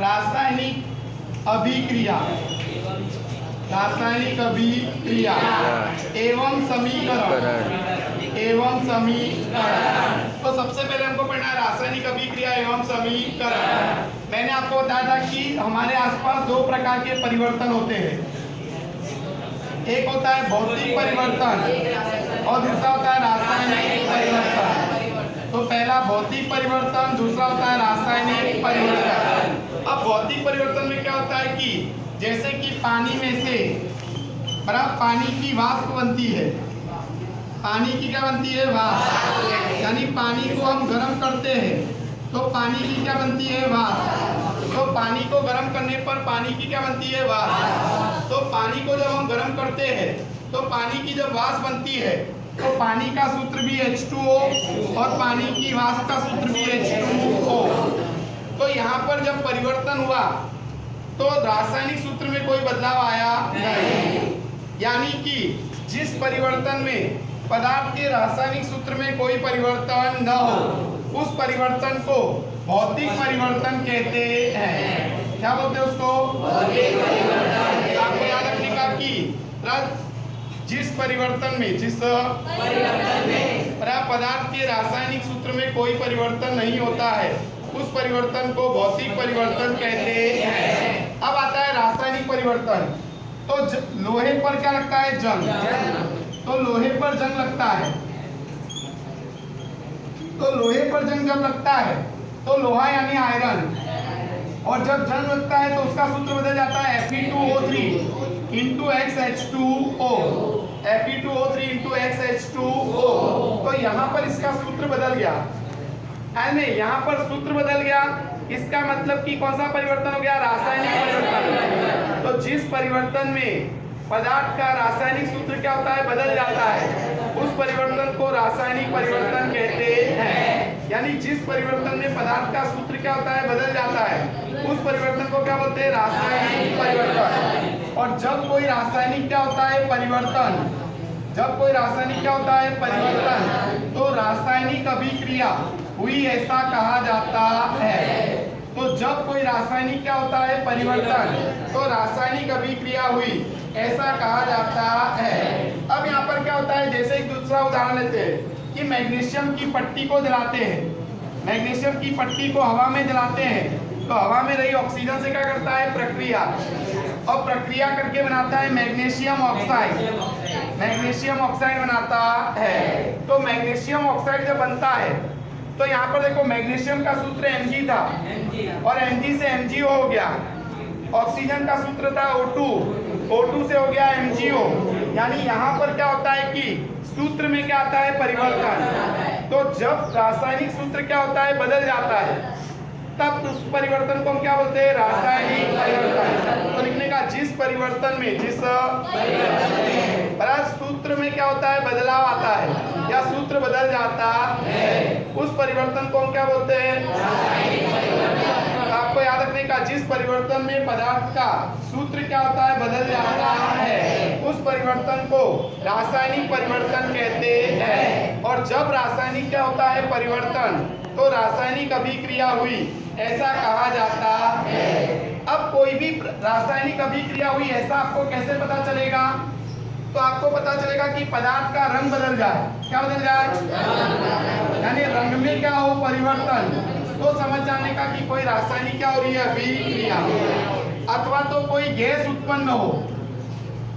रासायनिक अभिक्रिया, रासायनिक अभिक्रिया एवं समीकरण। तो सबसे पहले हमको पढ़ना है रासायनिक अभिक्रिया एवं समीकरण। मैंने आपको बताया था कि हमारे आसपास दो प्रकार के परिवर्तन होते हैं, एक होता है भौतिक परिवर्तन और दूसरा होता है रासायनिक परिवर्तन। तो पहला भौतिक परिवर्तन, दूसरा होता है रासायनिक परिवर्तन। अब भौतिक परिवर्तन में क्या होता है कि जैसे कि पानी में से पानी की वाष्प बनती है, पानी की क्या बनती है? वाष्प। यानी पानी को हम गर्म करते हैं तो पानी की क्या बनती है? वाष्प। तो पानी को गर्म करने पर पानी की क्या बनती है? वाष्प। तो पानी को जब हम गर्म करते हैं तो पानी की जब वाष्प बनती है तो पानी का सूत्र भी H2O और पानी की वाष्प का सूत्र भी H2O। तो यहाँ पर जब परिवर्तन हुआ तो रासायनिक सूत्र में कोई बदलाव आया नहीं। यानी कि जिस परिवर्तन में पदार्थ के रासायनिक सूत्र में कोई परिवर्तन न हो उस परिवर्तन को भौतिक परिवर्तन कहते हैं। क्या बोलते हैं उसको? भौतिक परिवर्तन। आपको याद रखने का कि जिस परिवर्तन में पदार्थ के रासायनिक सूत्र में कोई परिवर्तन नहीं होता है उस परिवर्तन को भौतिक परिवर्तन कहते हैं। अब आता है रासायनिक परिवर्तन। तो लोहे पर क्या लगता है? जंग। तो लोहे पर जंग लगता है, तो लोहे पर जंग जब लगता है तो लोहा यानी आयरन, और जब जंग लगता है तो उसका सूत्र बदल जाता है Fe2O3 into XH2O, Fe2O3 into XH2O। तो यहाँ पर इसका सूत्र बदल गया, नहीं यहाँ पर सूत्र बदल गया। इसका मतलब कि कौन सा परिवर्तन हो गया? रासायनिक परिवर्तन। तो जिस परिवर्तन में पदार्थ का रासायनिक सूत्र क्या होता है? बदल जाता है, उस परिवर्तन को रासायनिक परिवर्तन कहते हैं। यानी जिस परिवर्तन में पदार्थ का सूत्र क्या होता है? बदल जाता है, उस परिवर्तन को क्या बोलते हैं? रासायनिक परिवर्तन। और जब कोई रासायनिक क्या होता है? परिवर्तन। जब कोई रासायनिक क्या होता है? परिवर्तन, तो रासायनिक अभिक्रिया हुई ऐसा कहा जाता है। तो जब कोई रासायनिक क्या होता है? परिवर्तन, तो रासायनिक अभिक्रिया हुई ऐसा कहा जाता है। अब यहाँ पर क्या होता है? जैसे एक दूसरा उदाहरण लेते हैं कि मैग्नीशियम की पट्टी को जलाते हैं, मैग्नीशियम की पट्टी को हवा में जलाते हैं तो हवा में रही ऑक्सीजन से क्या करता है? प्रक्रिया, और प्रक्रिया करके बनाता है मैग्नीशियम ऑक्साइड, मैग्नीशियम ऑक्साइड बनाता है। तो मैग्नीशियम ऑक्साइड जब बनता है तो यहाँ पर देखो मैग्नीशियम का सूत्र Mg था और Mg से MgO हो गया, ऑक्सीजन का सूत्र था O2, O2 से हो गया MgO। यानी यहाँ पर क्या होता है कि सूत्र में क्या आता है? परिवर्तन। तो जब रासायनिक सूत्र क्या होता है? बदल जाता है, तब उस परिवर्तन को हम क्या बोलते हैं? रासायनिक परिवर्तन। तो लिखने का जिस परिवर्तन में सूत्र में क्या होता है? बदलाव आता है या सूत्र बदल जाता है, उस परिवर्तन को हम क्या बोलते हैं? रासायनिक परिवर्तन। आपको याद रखने का जिस परिवर्तन में पदार्थ का सूत्र क्या होता है? बदल जाता है, उस परिवर्तन को रासायनिक परिवर्तन कहते हैं। और जब रासायनिक क्या होता है? परिवर्तन, तो रासायनिक अभिक्रिया हुई ऐसा कहा जाता है। अब कोई भी रासायनिक अभिक्रिया हुई ऐसा आपको कैसे पता चलेगा? तो आपको पता चलेगा कि पदार्थ का रंग बदल जाए। क्या बदल जाए? यानी रंग में क्या हो? परिवर्तन। तो समझ जाने का कि कोई रासायनिक क्या हो रही है? अभिक्रिया। अथवा तो कोई गैस उत्पन्न हो,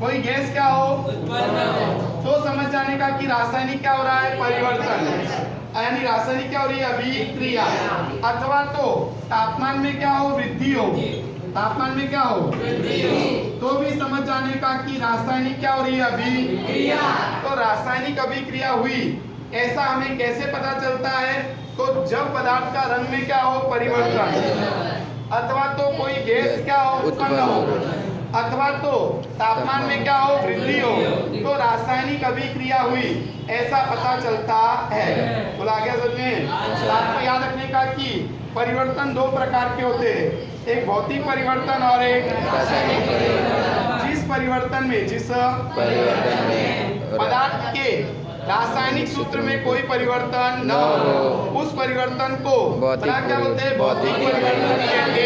कोई गैस क्या हो? उत्पन्न हो, तो समझ जाने का कि रासायनिक क्या हो रहा है? परिवर्तन। यानी रासायनिक क्या हो रही है? अभिक्रिया। अथवा तो तापमान में क्या हो? वृद्धि हो, तापमान में क्या हो? वृद्धि हो, तो भी समझ जाने का कि रासायनिक क्या हो रही है? अभिक्रिया। तो रासायनिक अभिक्रिया हुई ऐसा हमें कैसे पता चलता है? तो जब पदार्थ का रंग में क्या हो? परिवर्तन, अथवा तो कोई गैस क्या हो? उत्पन्न हो, अथवा तो तापमान में क्या हो? वृद्धि हो, तो रासायनिक अभिक्रिया हुई ऐसा पता चलता है। बोला गया समझ में? आपको याद रखने का कि परिवर्तन दो प्रकार के होते हैं, एक भौतिक परिवर्तन और एक रासायनिक परिवर्तन। जिस परिवर्तन में पदार्थ के रासायनिक सूत्र में कोई परिवर्तन न हो उस परिवर्तन को क्या बोलते हैं? भौतिक परिवर्तन कहते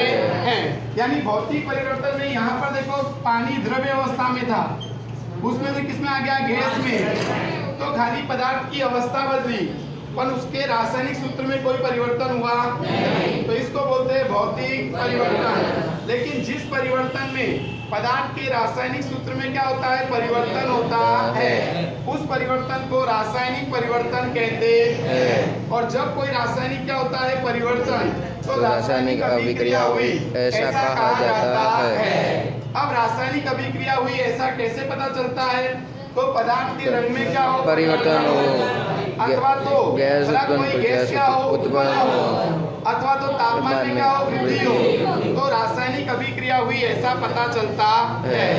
हैं। यानी भौतिक परिवर्तन में यहाँ पर देखो पानी द्रव्य अवस्था में था, उसमें से किसमें आ गया, गैस में। तो खाली पदार्थ की अवस्था बदली पर उसके रासायनिक सूत्र में कोई परिवर्तन हुआ नहीं। तो इसको बोलते हैं भौतिक परिवर्तन। लेकिन जिस परिवर्तन में पदार्थ के रासायनिक सूत्र में क्या होता है, परिवर्तन होता है, उस परिवर्तन को रासायनिक परिवर्तन कहते हैं। और जब कोई रासायनिक क्या होता है, परिवर्तन, तो रासायनिक अभिक्रिया हुई ऐसा कहा जाता है। अब रासायनिक अभिक्रिया हुई ऐसा कैसे पता चलता है, तो पदार्थ के रंग में क्या हो, परिवर्तन हो, अथवा तो गैस क्या हो, उत्पन्न हो, अथवा तो तापमान में क्या हो, वृद्धि हो। तो रासायनिक अभिक्रिया हुई ऐसा पता चलता है।